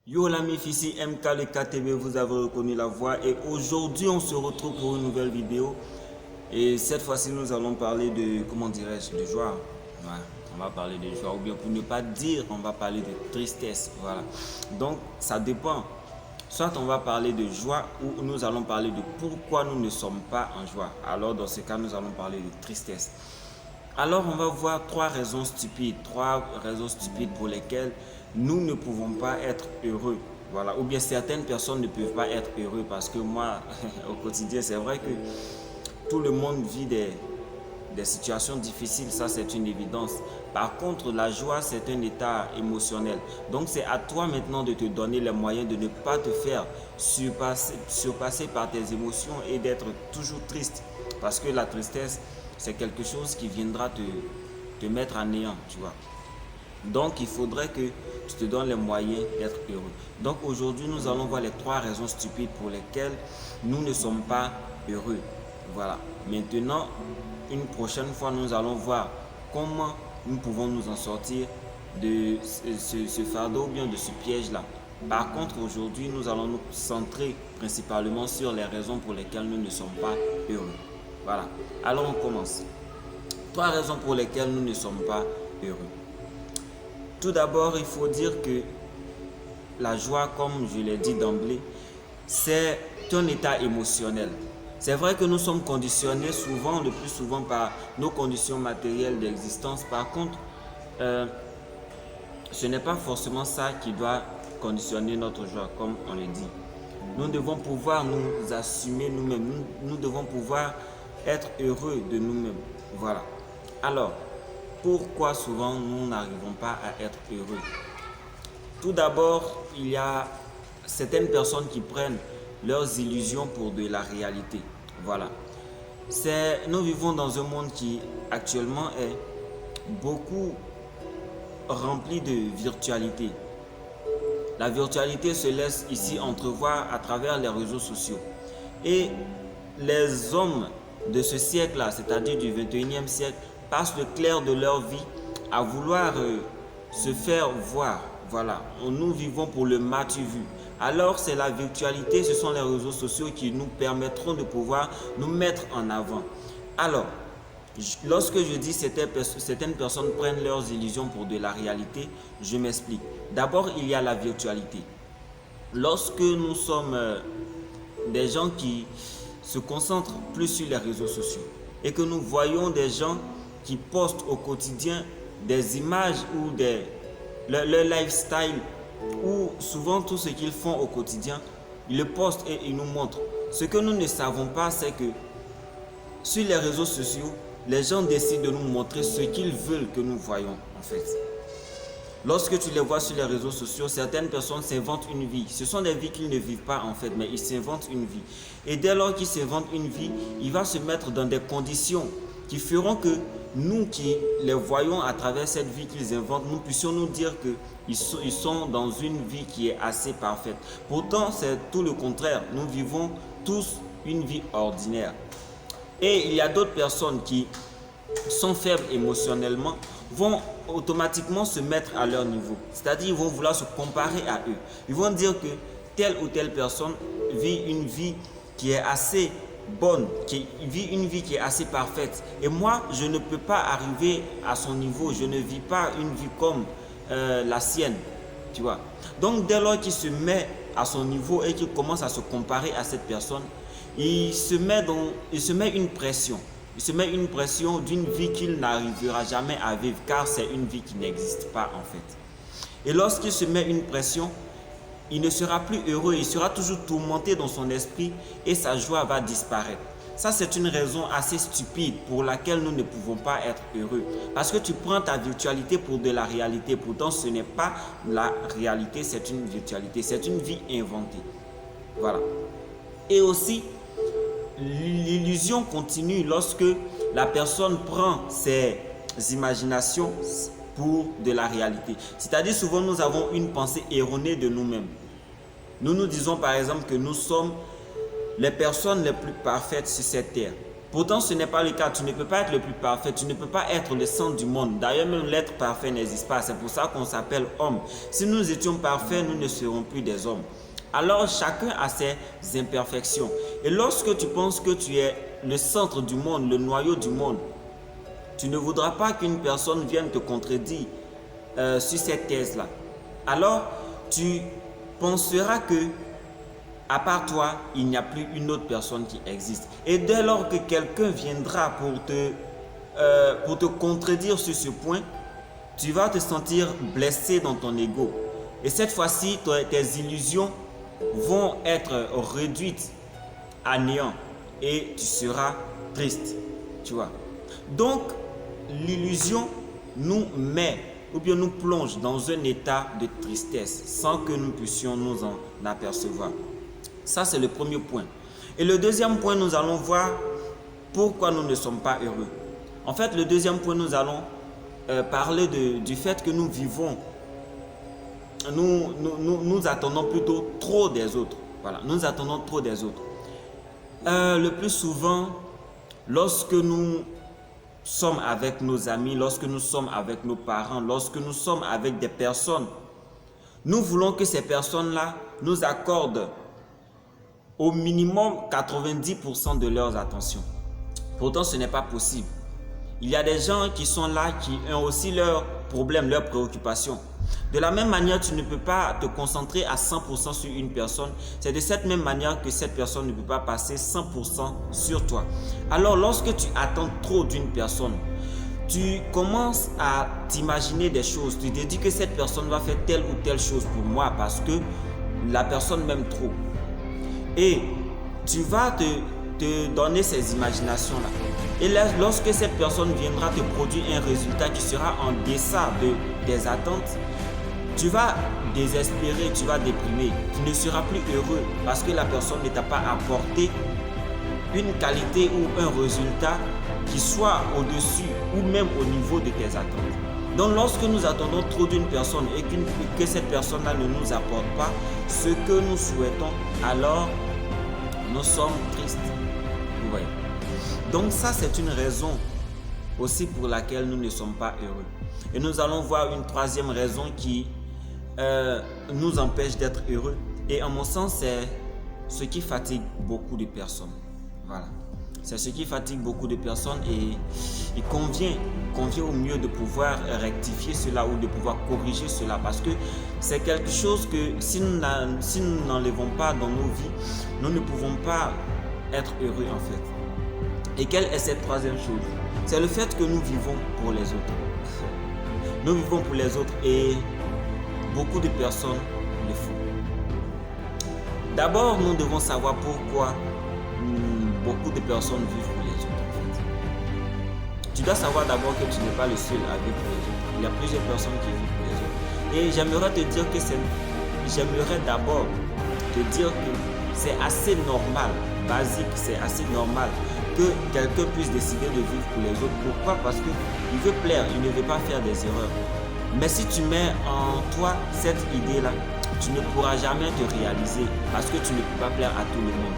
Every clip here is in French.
Yo l'ami ici MK le KTB, vous avez reconnu la voix et aujourd'hui on se retrouve pour une nouvelle vidéo et cette fois-ci nous allons parler de, comment dirais-je, de joie. Ouais, on va parler de joie ou bien pour ne pas dire on va parler de tristesse, voilà. Donc ça dépend, soit on va parler de joie ou nous allons parler de pourquoi nous ne sommes pas en joie. Alors dans ce cas nous allons parler de tristesse. Alors on va voir trois raisons stupides pour lesquelles nous ne pouvons pas être heureux. Voilà. Ou bien certaines personnes ne peuvent pas être heureux parce que moi, au quotidien, c'est vrai que tout le monde vit des situations difficiles, ça c'est une évidence. Par contre, la joie, c'est un état émotionnel. Donc c'est à toi maintenant de te donner les moyens de ne pas te faire surpasser par tes émotions et d'être toujours triste. Parce que la tristesse, c'est quelque chose qui viendra te mettre en néant, tu vois. Donc, il faudrait que tu te donnes les moyens d'être heureux. Donc, aujourd'hui, nous allons voir les trois raisons stupides pour lesquelles nous ne sommes pas heureux. Voilà. Maintenant, une prochaine fois, nous allons voir comment nous pouvons nous en sortir de ce fardeau ou bien de ce piège-là. Par contre, aujourd'hui, nous allons nous centrer principalement sur les raisons pour lesquelles nous ne sommes pas heureux. Voilà. Alors, on commence. Trois raisons pour lesquelles nous ne sommes pas heureux. Tout d'abord, il faut dire que la joie, comme je l'ai dit d'emblée, c'est un état émotionnel. C'est vrai que nous sommes conditionnés souvent, le plus souvent par nos conditions matérielles d'existence. Par contre, ce n'est pas forcément ça qui doit conditionner notre joie, comme on le dit. Nous devons pouvoir nous assumer nous-mêmes. Nous devons pouvoir être heureux de nous-mêmes. Voilà. Alors, pourquoi souvent nous n'arrivons pas à être heureux? Tout d'abord, il y a certaines personnes qui prennent leurs illusions pour de la réalité. Voilà. Nous vivons dans un monde qui actuellement est beaucoup rempli de virtualité. La virtualité se laisse ici entrevoir à travers les réseaux sociaux. Et les hommes de ce siècle-là, c'est-à-dire du 21e siècle, passent le clair de leur vie à vouloir se faire voir. Voilà, nous vivons pour le m'as-tu vu. Alors c'est la virtualité, ce sont les réseaux sociaux qui nous permettront de pouvoir nous mettre en avant. Alors, lorsque je dis certaines personnes prennent leurs illusions pour de la réalité, je m'explique. D'abord, il y a la virtualité. Lorsque nous sommes des gens qui se concentrent plus sur les réseaux sociaux et que nous voyons des gens qui postent au quotidien des images ou leur lifestyle ou souvent tout ce qu'ils font au quotidien, ils le postent et ils nous montrent. Ce que nous ne savons pas, c'est que sur les réseaux sociaux, les gens décident de nous montrer ce qu'ils veulent que nous voyons en fait. Lorsque tu les vois sur les réseaux sociaux, certaines personnes s'inventent une vie. Ce sont des vies qu'ils ne vivent pas en fait, mais ils s'inventent une vie. Et dès lors qu'ils s'inventent une vie, il va se mettre dans des conditions qui feront que nous qui les voyons à travers cette vie qu'ils inventent, nous puissions nous dire qu'ils sont dans une vie qui est assez parfaite. Pourtant, c'est tout le contraire. Nous vivons tous une vie ordinaire. Et il y a d'autres personnes qui sont faibles émotionnellement, vont automatiquement se mettre à leur niveau. C'est-à-dire ils vont vouloir se comparer à eux. Ils vont dire que telle ou telle personne vit une vie qui est assez bonne, qui vit une vie qui est assez parfaite. Et moi, je ne peux pas arriver à son niveau. Je ne vis pas une vie comme la sienne. Tu vois. Donc, dès lors qu'il se met à son niveau et qu'il commence à se comparer à cette personne, il se met une pression. Il se met une pression d'une vie qu'il n'arrivera jamais à vivre car c'est une vie qui n'existe pas en fait. Et lorsqu'il se met une pression, il ne sera plus heureux, il sera toujours tourmenté dans son esprit et sa joie va disparaître. Ça, c'est une raison assez stupide pour laquelle nous ne pouvons pas être heureux. Parce que tu prends ta virtualité pour de la réalité. Pourtant, ce n'est pas la réalité, c'est une virtualité, c'est une vie inventée. Voilà. Et aussi, l'illusion continue lorsque la personne prend ses imaginations pour de la réalité. C'est-à-dire souvent nous avons une pensée erronée de nous-mêmes. Nous nous disons par exemple que nous sommes les personnes les plus parfaites sur cette terre. Pourtant, ce n'est pas le cas. Tu ne peux pas être le plus parfait. Tu ne peux pas être le centre du monde. D'ailleurs, même l'être parfait n'existe pas. C'est pour ça qu'on s'appelle homme. Si nous étions parfaits, nous ne serons plus des hommes. Alors, chacun a ses imperfections. Et lorsque tu penses que tu es le centre du monde, le noyau du monde, tu ne voudras pas qu'une personne vienne te contredire sur cette thèse-là. Alors, tu penseras que à part toi, il n'y a plus une autre personne qui existe. Et dès lors que quelqu'un viendra pour te contredire sur ce point, tu vas te sentir blessé dans ton ego. Et cette fois-ci, tes illusions vont être réduites à néant et tu seras triste. Tu vois. Donc, l'illusion nous met ou bien nous plonge dans un état de tristesse sans que nous puissions nous en apercevoir. Ça, c'est le premier point. Et le deuxième point, nous allons voir pourquoi nous ne sommes pas heureux. En fait, le deuxième point, nous allons parler du fait que nous vivons, nous attendons plutôt trop des autres. Voilà, nous attendons trop des autres. Le plus souvent, lorsque nous sommes avec nos amis, lorsque nous sommes avec nos parents, lorsque nous sommes avec des personnes, nous voulons que ces personnes-là nous accordent au minimum 90% de leurs attentions. Pourtant, ce n'est pas possible. Il y a des gens qui sont là, qui ont aussi leurs problèmes, leurs préoccupations. De la même manière, tu ne peux pas te concentrer à 100% sur une personne. C'est de cette même manière que cette personne ne peut pas passer 100% sur toi. Alors, lorsque tu attends trop d'une personne, tu commences à t'imaginer des choses. Tu te dis que cette personne va faire telle ou telle chose pour moi parce que la personne m'aime trop. Et tu vas te donner ces imaginations-là. Et là, lorsque cette personne viendra te produire un résultat qui sera en deçà des attentes, tu vas désespérer, tu vas déprimer. Tu ne seras plus heureux parce que la personne ne t'a pas apporté une qualité ou un résultat qui soit au-dessus ou même au niveau de tes attentes. Donc lorsque nous attendons trop d'une personne et que cette personne-là ne nous apporte pas ce que nous souhaitons, alors nous sommes tristes. Vous voyez. Donc ça, c'est une raison aussi pour laquelle nous ne sommes pas heureux. Et nous allons voir une troisième raison qui nous empêche d'être heureux. Et en mon sens, c'est ce qui fatigue beaucoup de personnes. Voilà. C'est ce qui fatigue beaucoup de personnes et il convient au mieux de pouvoir rectifier cela ou de pouvoir corriger cela parce que c'est quelque chose que si nous n'enlevons pas dans nos vies, nous ne pouvons pas être heureux en fait. Et quelle est cette troisième chose? C'est le fait que nous vivons pour les autres. Nous vivons pour les autres et beaucoup de personnes le font. D'abord, nous devons savoir pourquoi beaucoup de personnes vivent pour les autres en fait. Tu dois savoir d'abord que tu n'es pas le seul à vivre pour les autres. Il y a plusieurs personnes qui vivent pour les autres. Et j'aimerais te dire que j'aimerais d'abord te dire que c'est assez normal, basique, c'est assez normal que quelqu'un puisse décider de vivre pour les autres. Pourquoi? Parce qu'il veut plaire, il ne veut pas faire des erreurs. Mais si tu mets en toi cette idée-là, tu ne pourras jamais te réaliser parce que tu ne peux pas plaire à tout le monde.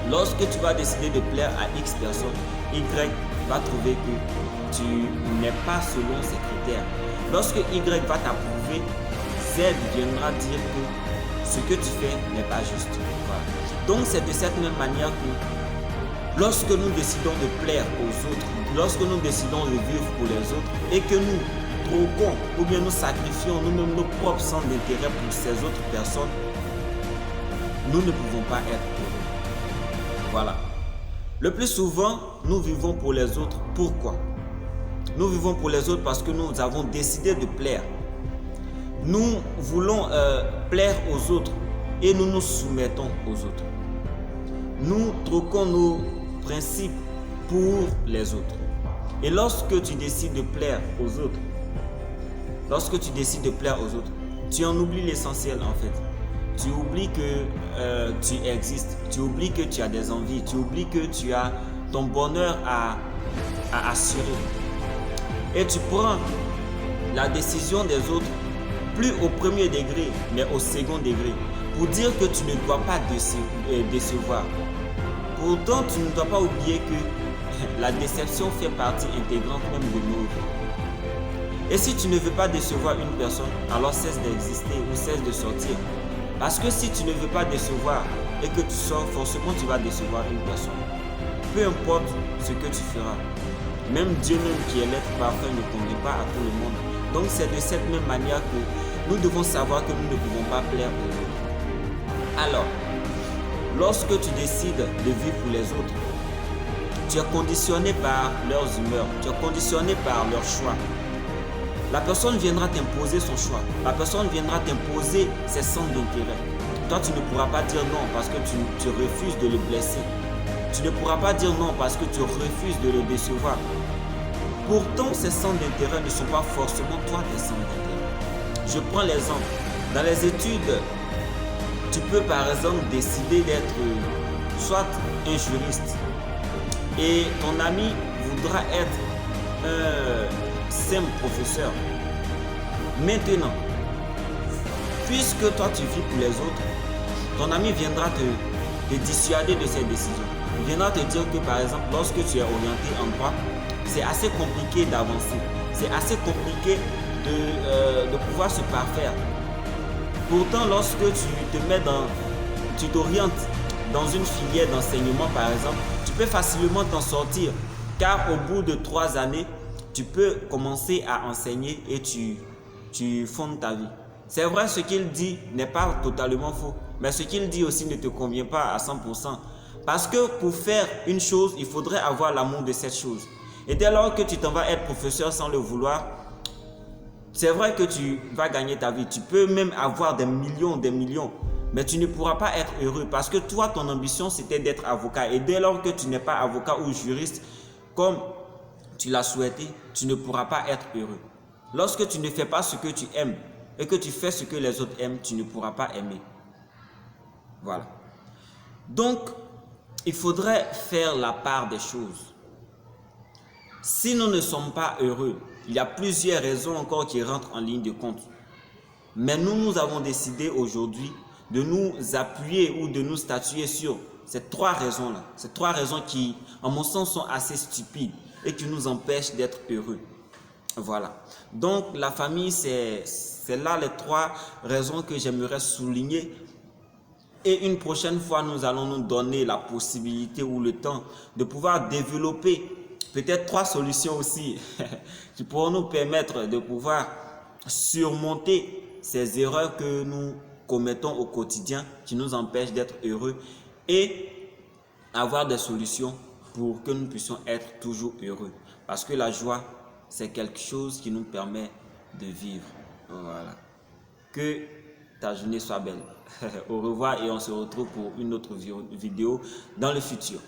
Lorsque tu vas décider de plaire à X personnes, Y va trouver que tu n'es pas selon ses critères. Lorsque Y va t'approuver, Z viendra dire que ce que tu fais n'est pas juste. Voilà. Donc c'est de cette même manière que lorsque nous décidons de plaire aux autres, lorsque nous décidons de vivre pour les autres et que nous troquons ou bien nous sacrifions nous-mêmes nos propres centres d'intérêt pour ces autres personnes, nous ne pouvons pas être heureux. Voilà. Le plus souvent, nous vivons pour les autres. Pourquoi? Nous vivons pour les autres parce que nous avons décidé de plaire. Nous voulons plaire aux autres et nous nous soumettons aux autres. Nous troquons nos principes pour les autres. Et lorsque tu décides de plaire aux autres, tu en oublies l'essentiel en fait. Tu oublies que tu existes, tu oublies que tu as des envies, tu oublies que tu as ton bonheur à assurer. Et tu prends la décision des autres, plus au premier degré, mais au second degré, pour dire que tu ne dois pas décevoir. Pourtant, tu ne dois pas oublier que la déception fait partie intégrante même de nos vies. Et si tu ne veux pas décevoir une personne, alors cesse d'exister ou cesse de sortir. Parce que si tu ne veux pas décevoir et que tu sors, forcément tu vas décevoir une personne. Peu importe ce que tu feras. Même Dieu même qui est l'être parfait ne convient pas à tout le monde. Donc c'est de cette même manière que nous devons savoir que nous ne pouvons pas plaire aux autres. Alors, lorsque tu décides de vivre pour les autres, tu es conditionné par leurs humeurs, tu es conditionné par leurs choix. La personne viendra t'imposer son choix. La personne viendra t'imposer ses centres d'intérêt. Toi, tu ne pourras pas dire non parce que tu refuses de le blesser. Tu ne pourras pas dire non parce que tu refuses de le décevoir. Pourtant, ces centres d'intérêt ne sont pas forcément toi tes centres d'intérêt. Je prends l'exemple. Dans les études, tu peux par exemple décider d'être soit un juriste et ton ami voudra être un simple professeur. Maintenant, puisque toi tu vis pour les autres, ton ami viendra te dissuader de cette décision. Il viendra te dire que par exemple, lorsque tu es orienté en droit, c'est assez compliqué d'avancer. C'est assez compliqué de pouvoir se parfaire. Pourtant, lorsque tu t'orientes dans une filière d'enseignement par exemple, tu peux facilement t'en sortir. Car au bout de 3 années, tu peux commencer à enseigner et tu fondes ta vie. C'est vrai, ce qu'il dit n'est pas totalement faux, mais ce qu'il dit aussi ne te convient pas à 100%. Parce que pour faire une chose, il faudrait avoir l'amour de cette chose. Et dès lors que tu t'en vas être professeur sans le vouloir, c'est vrai que tu vas gagner ta vie. Tu peux même avoir des millions, mais tu ne pourras pas être heureux parce que toi, ton ambition, c'était d'être avocat. Et dès lors que tu n'es pas avocat ou juriste, comme tu l'as souhaité, tu ne pourras pas être heureux. Lorsque tu ne fais pas ce que tu aimes et que tu fais ce que les autres aiment, tu ne pourras pas aimer. Voilà. Donc, il faudrait faire la part des choses. Si nous ne sommes pas heureux, il y a plusieurs raisons encore qui rentrent en ligne de compte. Mais nous avons décidé aujourd'hui de nous appuyer ou de nous statuer sur ces 3 raisons-là. Ces 3 raisons qui, en mon sens, sont assez stupides et qui nous empêchent d'être heureux. Voilà. Donc, la famille, c'est là les 3 raisons que j'aimerais souligner. Et une prochaine fois, nous allons nous donner la possibilité ou le temps de pouvoir développer peut-être 3 solutions aussi qui pourront nous permettre de pouvoir surmonter ces erreurs que nous commettons au quotidien qui nous empêchent d'être heureux et avoir des solutions pour que nous puissions être toujours heureux. Parce que la joie, c'est quelque chose qui nous permet de vivre. Voilà. Que ta journée soit belle. Au revoir et on se retrouve pour une autre vidéo dans le futur.